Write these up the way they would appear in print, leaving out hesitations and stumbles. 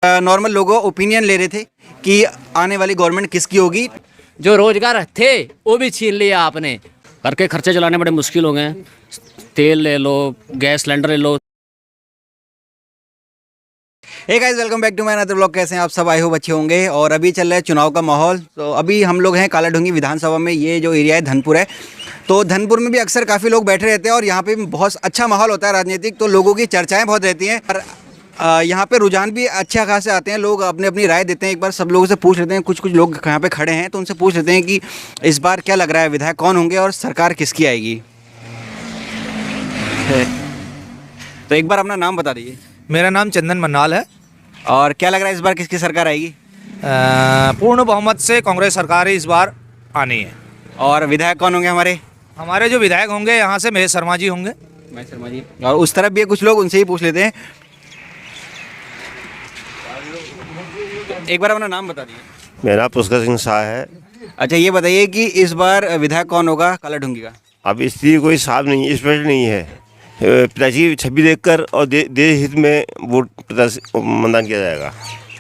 Normal लोगों opinion ले रहे थे कि आने वाली गवर्नमेंट किसकी होगी। जो रोजगार थे वो भी छीन लिया आपने। घर के खर्चे चलाने बड़े मुश्किल हो गए हैं। तेल ले लो, गैस सिलेंडर ले लो। Hey guys, welcome back to my another vlog. कैसे हैं आप सब? आई होप अच्छे होंगे। और अभी चल रहा है चुनाव का माहौल। तो अभी हम लोग हैं कालाढूंगी विधानसभा में। ये जो एरिया है धनपुर है। तो धनपुर में भी अक्सर काफ़ी लोग बैठे रहते हैं और यहाँ पे बहुत अच्छा माहौल होता है राजनीतिक। तो लोगों की चर्चाएँ बहुत रहती हैं और यहाँ पे रुझान भी अच्छा खासे आते हैं। लोग अपनी अपनी राय देते हैं। एक बार सब लोगों से पूछ लेते हैं, कुछ लोग यहाँ पे खड़े हैं तो उनसे पूछ लेते हैं कि इस बार क्या लग रहा है, विधायक कौन होंगे और सरकार किसकी आएगी। तो एक बार अपना नाम बता दीजिए। मेरा नाम चंदन मन्नाल है। और क्या लग रहा है इस बार किसकी सरकार आएगी? पूर्ण बहुमत से कांग्रेस सरकार इस बार आनी है। और विधायक कौन होंगे हमारे? हमारे जो विधायक होंगे यहाँ से महेश शर्मा जी होंगे। महेश शर्मा जी। और उस तरफ भी है कुछ लोग, उनसे ही पूछ लेते हैं। एक बार अपना नाम बता दीजिए। मेरा पुष्कर सिंह शाह है। अच्छा, ये बताइए कि इस बार विधायक कौन होगा कालाढूंगी का? अब स्थिति कोई साफ नहीं, स्पष्ट नहीं है। प्रत्याशी छवि देखकर और देश हित में वोट मतदान किया जाएगा।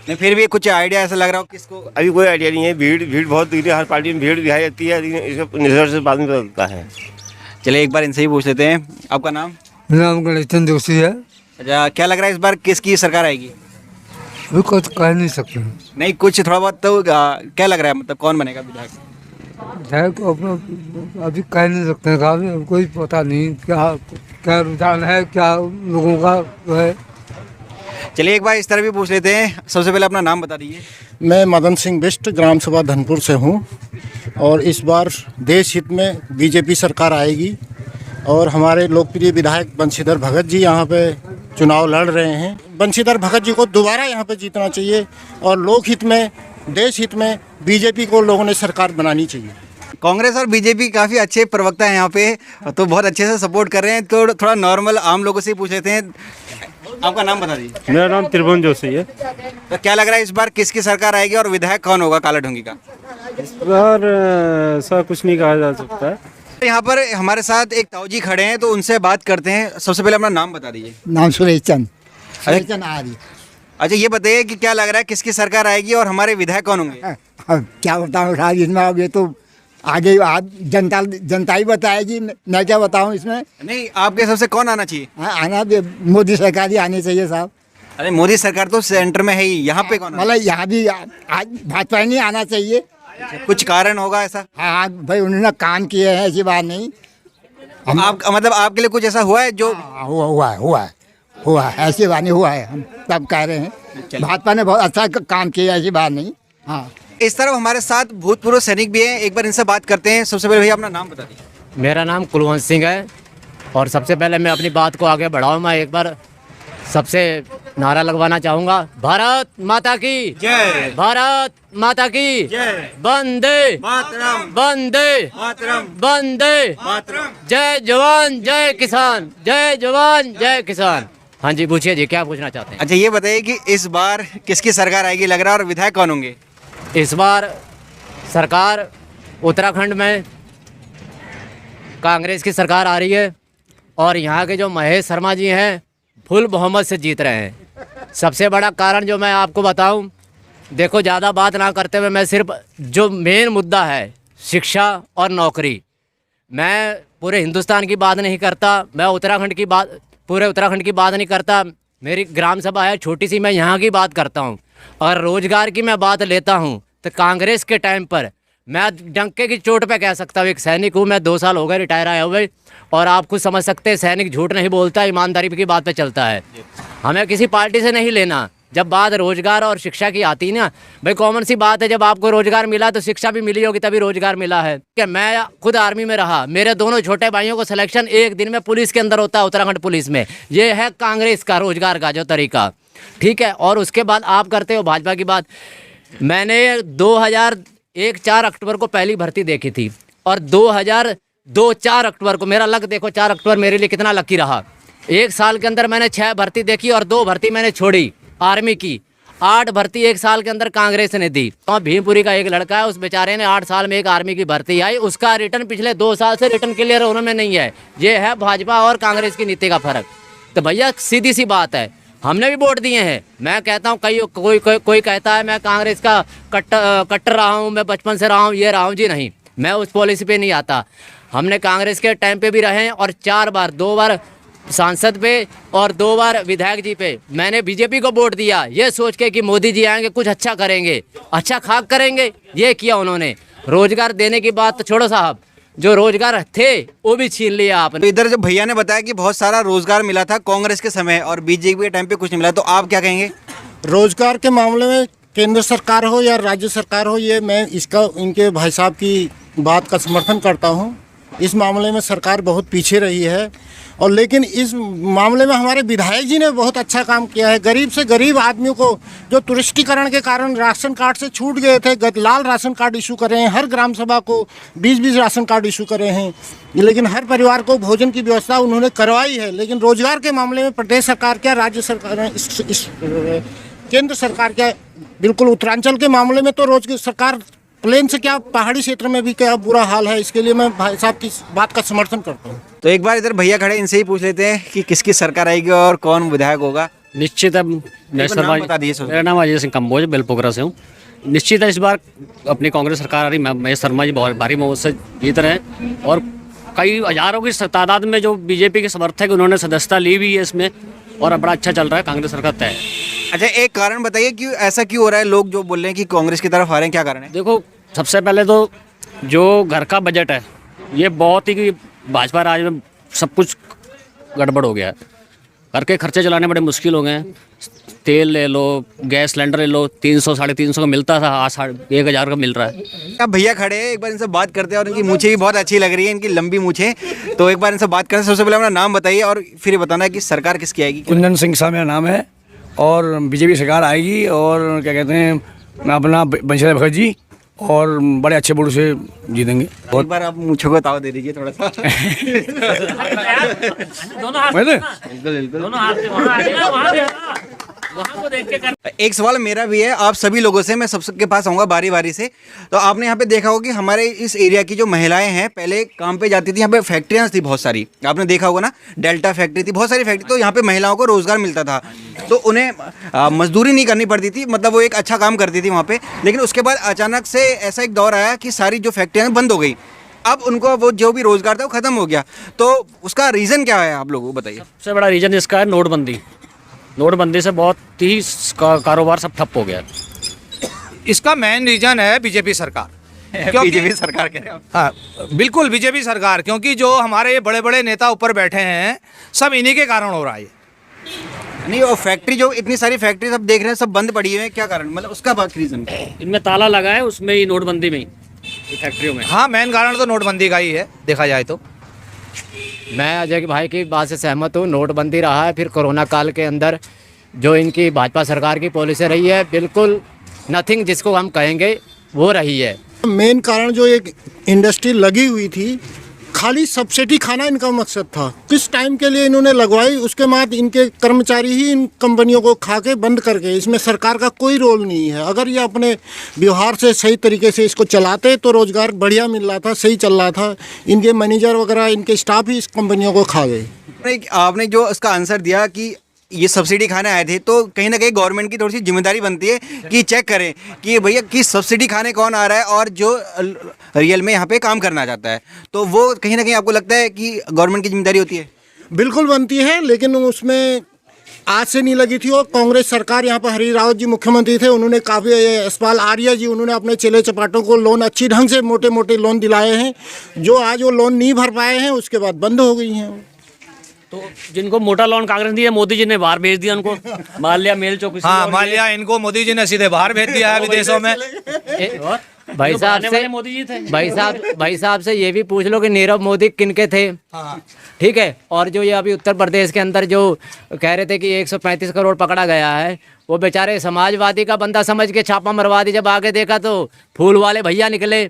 नहीं, फिर भी कुछ आइडिया ऐसा लग रहा हो किसको? अभी कोई आइडिया नहीं है। भीड़ बहुत दिख रही है, हर पार्टी में भीड़ दिखाई जाती है, लेकिन इसका निष्कर्ष से बाद में पता चलता है। चलिए एक बार इनसे ही पूछ लेते हैं। आपका नाम? मेरा नाम गणेश चंद्र जोशी है। अच्छा, क्या लग रहा है इस बार किसकी सरकार आएगी? अभी कुछ कह नहीं सकते। नहीं, कुछ थोड़ा बहुत तो क्या लग रहा है, मतलब कौन बनेगा विधायक? विधायक अपना अभी कह नहीं सकते हैं। काफी कोई पता नहीं क्या क्या रुझान है, क्या लोगों का है। चलिए एक बार इस तरह भी पूछ लेते हैं। सबसे पहले अपना नाम बता दीजिए। मैं मदन सिंह बिष्ट, ग्राम सभा धनपुर से हूँ। और इस बार देश हित में बीजेपी सरकार आएगी और हमारे लोकप्रिय विधायक बंशीधर भगत जी यहाँ पे चुनाव लड़ रहे हैं। बंशीधर भगत जी को दोबारा यहाँ पे जीतना चाहिए और लोकहित में, देश हित में बीजेपी को लोगों ने सरकार बनानी चाहिए। कांग्रेस और बीजेपी काफ़ी अच्छे प्रवक्ता हैं यहाँ पे, तो बहुत अच्छे से सपोर्ट कर रहे हैं। तो थोड़ा नॉर्मल आम लोगों से ही पूछ लेते हैं। आपका नाम बता दीजिए। मेरा नाम त्रिभुवन जोशी है। तो क्या लग रहा है इस बार किसकी सरकार आएगी और विधायक कौन होगा कालाढूंगी का? इस बार ऐसा कुछ नहीं कहा जा सकता है। यहाँ पर हमारे साथ एक ताऊजी खड़े हैं, तो उनसे बात करते हैं। सबसे पहले अपना नाम बता दीजिए। नाम सुरेश चंद आर्य। अच्छा, ये बताइए कि क्या लग रहा है किसकी सरकार आएगी और हमारे विधायक कौन होंगे? अब क्या बताऊँ साहब इसमें? अब ये तो आगे जनता ही बताएगी, मैं क्या बताऊँ इसमें। नहीं, आपके हिसाब से कौन आना चाहिए? आना भी मोदी सरकार ही आनी चाहिए साहब। अरे मोदी सरकार तो सेंटर में है ही, यहाँ पे कौन? मतलब यहाँ भी आज भाजपा नहीं आना चाहिए। कुछ कारण होगा ऐसा? हाँ भाई, उन्होंने काम किए हैं, ऐसी बात नहीं। आप मतलब आपके लिए कुछ ऐसा हुआ है जो? हुआ है, ऐसी बात नहीं हुआ है। हम सब कह रहे हैं भाजपा ने बहुत अच्छा काम किया, ऐसी बात नहीं। हाँ, इस तरफ हमारे साथ भूतपूर्व सैनिक भी हैं। एक बार इनसे बात करते हैं। सबसे पहले भैया अपना नाम बता दीजिए। मेरा नाम कुलवंत सिंह है। और सबसे पहले मैं अपनी बात को आगे बढ़ाऊँ, मैं एक बार सबसे नारा लगवाना चाहूँगा। भारत माता की जय। भारत माता की जय। वंदे मातरम। वंदे मातरम। वंदे मातरम। जय जवान जय किसान, जय जवान जय किसान। हाँ जी, पूछिए जी, क्या पूछना चाहते हैं? अच्छा, ये बताइए कि इस बार किसकी सरकार आएगी लग रहा है और विधायक कौन होंगे? इस बार सरकार उत्तराखंड में कांग्रेस की सरकार आ रही है और यहाँ के जो महेश शर्मा जी हैं फुल बहुमत से जीत रहे हैं। सबसे बड़ा कारण जो मैं आपको बताऊं, देखो ज़्यादा बात ना करते हुए मैं सिर्फ जो मेन मुद्दा है शिक्षा और नौकरी, मैं पूरे हिंदुस्तान की बात नहीं करता, मैं उत्तराखंड की बात, पूरे उत्तराखंड की बात नहीं करता। मेरी ग्राम सभा है छोटी सी, मैं यहाँ की बात करता हूँ। और रोजगार की मैं बात लेता हूँ तो कांग्रेस के टाइम पर मैं डंके की चोट पे कह सकता हूँ, एक सैनिक हूँ मैं, 2 साल हो गए रिटायर आए हुए। और आप खुद समझ सकते हैं, सैनिक झूठ नहीं बोलता, ईमानदारी की बात पे चलता है। हमें किसी पार्टी से नहीं लेना। जब बात रोजगार और शिक्षा की आती ना, भाई कॉमन सी बात है, जब आपको रोजगार मिला तो शिक्षा भी मिली होगी, तभी रोजगार मिला है। कि मैं खुद आर्मी में रहा, मेरे दोनों छोटे भाइयों को सिलेक्शन एक दिन में पुलिस के अंदर होता है, उत्तराखंड पुलिस में। ये है कांग्रेस का रोजगार का जो तरीका, ठीक है। और उसके बाद आप करते हो भाजपा की बात। मैंने 2001 4 अक्टूबर को पहली भर्ती देखी थी और 2002 4 अक्टूबर को, मेरा लक देखो 4 अक्टूबर मेरे लिए कितना लकी रहा। 1 साल के अंदर मैंने 6 भर्ती देखी और 2 भर्ती मैंने छोड़ी आर्मी की। 8 भर्ती 1 साल के अंदर कांग्रेस ने दी। तो भीमपुरी का एक लड़का है, उस बेचारे ने 8 साल में एक आर्मी की भर्ती आई, उसका रिटर्न पिछले 2 साल से रिटर्न क्लियर होने में नहीं है। ये है भाजपा और कांग्रेस की नीति का फर्क। तो भैया सीधी सी बात है, हमने भी वोट दिए हैं। मैं कहता हूँ कोई कहता है मैं कांग्रेस का कट्टर रहा हूँ, मैं बचपन से रहा हूँ, ये रहा हूँ जी, नहीं, मैं उस पॉलिसी पे नहीं आता। हमने कांग्रेस के टाइम पे भी रहे हैं और 4 बार, 2 बार सांसद पे और 2 बार विधायक जी पे मैंने बीजेपी को वोट दिया, ये सोच के कि मोदी जी आएंगे कुछ अच्छा करेंगे, अच्छा खाक करेंगे। ये किया उन्होंने। रोजगार देने की बात तो छोड़ो साहब, जो रोजगार थे वो भी छीन लिया आपने। तो इधर जब भैया ने बताया कि बहुत सारा रोजगार मिला था कांग्रेस के समय और बीजेपी के टाइम पे कुछ नहीं मिला, तो आप क्या कहेंगे? रोजगार के मामले में केंद्र सरकार हो या राज्य सरकार हो, ये मैं इनके भाई साहब की बात का समर्थन करता हूँ। इस मामले में सरकार बहुत पीछे रही है, और लेकिन इस मामले में हमारे विधायक जी ने बहुत अच्छा काम किया है। गरीब से गरीब आदमियों को जो तुष्टिकरण के कारण राशन कार्ड से छूट गए थे, लाल राशन कार्ड इशू करे हैं। हर ग्राम सभा को 20-20 राशन कार्ड इशू करे हैं, लेकिन हर परिवार को भोजन की व्यवस्था उन्होंने करवाई है। लेकिन रोजगार के मामले में प्रदेश सरकार क्या, राज्य सरकार, केंद्र सरकार क्या, बिल्कुल उत्तरांचल के मामले में तो रोज सरकार प्लेन से क्या, पहाड़ी क्षेत्र में भी क्या बुरा हाल है। इसके लिए मैं भाई साहब की बात का समर्थन करता हूँ। तो एक बार इधर भैया खड़े, इनसे ही पूछ लेते हैं कि किसकी सरकार आएगी और कौन विधायक होगा। निश्चित है, नाम बता दीजिए। मेरा नाम अजय सिंह कंबोज, बेलपोखरा से हूँ। निश्चित है इस बार अपनी कांग्रेस सरकार आ रही। महेश शर्मा जी बहुत भारी मत से जीत रहे हैं, और कई हजारों की तादाद में जो बीजेपी के समर्थक उन्होंने सदस्यता ली भी है इसमें, और बड़ा अच्छा चल रहा है। कांग्रेस सरकार तय है। अच्छा, एक कारण बताइए कि ऐसा क्यों हो रहा है? लोग जो बोल रहे हैं कि कांग्रेस की तरफ आ रहे हैं, क्या कारण है? देखो, सबसे पहले तो जो घर का बजट है ये बहुत ही, भाजपा राज में सब कुछ गड़बड़ हो गया है। घर के खर्चे चलाने बड़े मुश्किल हो गए हैं। तेल ले लो, गैस सिलेंडर ले लो, 300-350 का मिलता था, आज 1000 का मिल रहा है। अब भैया खड़े हैं, एक बार इनसे बात करते हैं। और इनकी मूछें भी बहुत अच्छी लग रही है, इनकी लंबी मूछें। तो एक बार इनसे बात करते हैं। सबसे पहले अपना नाम बताइए और फिर ये बताना कि सरकार किसकी आएगी। कुंदन सिंह साहब मेरा नाम है, और बीजेपी सरकार आएगी। और क्या कहते हैं, अपना बंशीधर भगत जी, और बड़े अच्छे वोट से जीतेंगे। एक बार आप मूछों को ताव दे दीजिए थोड़ा सा। एक सवाल मेरा भी है आप सभी लोगों से, मैं सबके पास आऊँगा बारी बारी से। तो आपने यहाँ पे देखा होगा कि हमारे इस एरिया की जो महिलाएं हैं पहले काम पे जाती थी। यहाँ पे फैक्ट्रियाँ थी बहुत सारी, आपने देखा होगा ना, डेल्टा फैक्ट्री थी, बहुत सारी फैक्ट्री। तो यहाँ पे महिलाओं को रोज़गार मिलता था, तो उन्हें मजदूरी नहीं करनी पड़ती थी, मतलब वो एक अच्छा काम करती थी वहाँ पे। लेकिन उसके बाद अचानक से ऐसा एक दौर आया कि सारी जो फैक्ट्रियाँ बंद हो गई, अब उनको वो जो भी रोज़गार था वो ख़त्म हो गया। तो उसका रीज़न क्या है, आप लोगों को बताइए। सबसे बड़ा रीज़न इसका है नोटबंदी। नोटबंदी से बहुत ही कारोबार सब ठप हो गया। इसका मेन रीजन है बीजेपी सरकार। बीजेपी सरकार कह रहे हैं? हाँ, बिल्कुल बीजेपी सरकार, क्योंकि जो हमारे बड़े बड़े नेता ऊपर बैठे हैं सब इन्हीं के कारण हो रहा है। नहीं, वो फैक्ट्री जो इतनी सारी फैक्ट्री सब देख रहे हैं सब बंद पड़ी हुई है, क्या कारण, मतलब उसका बात रीज़न क्या है? इनमें ताला लगा है, उसमें ही नोटबंदी में ही, फैक्ट्रियों में। हाँ, मेन कारण तो नोटबंदी का ही है देखा जाए तो। मैं अजय भाई की बात से सहमत हूँ। नोटबंदी रहा है, फिर कोरोना काल के अंदर जो इनकी भाजपा सरकार की पॉलिसी रही है, बिल्कुल नथिंग जिसको हम कहेंगे वो रही है। मेन कारण जो एक इंडस्ट्री लगी हुई थी, खाली सब्सिडी खाना इनका मकसद था। किस टाइम के लिए इन्होंने लगवाई, उसके बाद इनके कर्मचारी ही इन कंपनियों को खा के बंद कर गए। इसमें सरकार का कोई रोल नहीं है। अगर ये अपने व्यवहार से सही तरीके से इसको चलाते तो रोज़गार बढ़िया मिल रहा था, सही चल रहा था। इनके मैनेजर वगैरह, इनके स्टाफ ही इस कंपनियों को खा गए। आपने जो उसका आंसर दिया कि ये सब्सिडी खाने आए थे, तो कहीं ना कहीं गवर्नमेंट की थोड़ी सी जिम्मेदारी बनती है कि चेक करें कि भैया कि सब्सिडी खाने कौन आ रहा है और जो रियल में यहाँ पे काम करना चाहता है। तो वो कहीं ना कहीं आपको लगता है कि गवर्नमेंट की जिम्मेदारी होती है? बिल्कुल बनती है, लेकिन उसमें आज से नहीं लगी थी। और कांग्रेस सरकार, यहाँ पर हरी रावत जी मुख्यमंत्री थे, उन्होंने काफ़ी, यशपाल आर्या जी, उन्होंने अपने चेले चपाटों को लोन अच्छी ढंग से मोटे मोटे लोन दिलाए हैं, जो आज वो लोन नहीं भर पाए हैं, उसके बाद बंद हो गई हैं। तो जिनको मोटा लोन कांग्रेस दिया, मोदी जी ने बाहर भेज दिया उनको, माल्या मेल चौक। हाँ, माल्या इनको मोदी जी ने सीधे बाहर भेज दिया है विदेशों में। भाई साहब से मोदी जी थे। भाई साहब से ये भी पूछ लो कि नीरव मोदी किनके थे। ठीक है। और जो ये अभी उत्तर प्रदेश के अंदर जो कह रहे थे कि 135 करोड़ पकड़ा गया है, वो बेचारे समाजवादी का बंदा समझ के छापा मरवा दी। जब आगे देखा तो फूल वाले भैया निकले।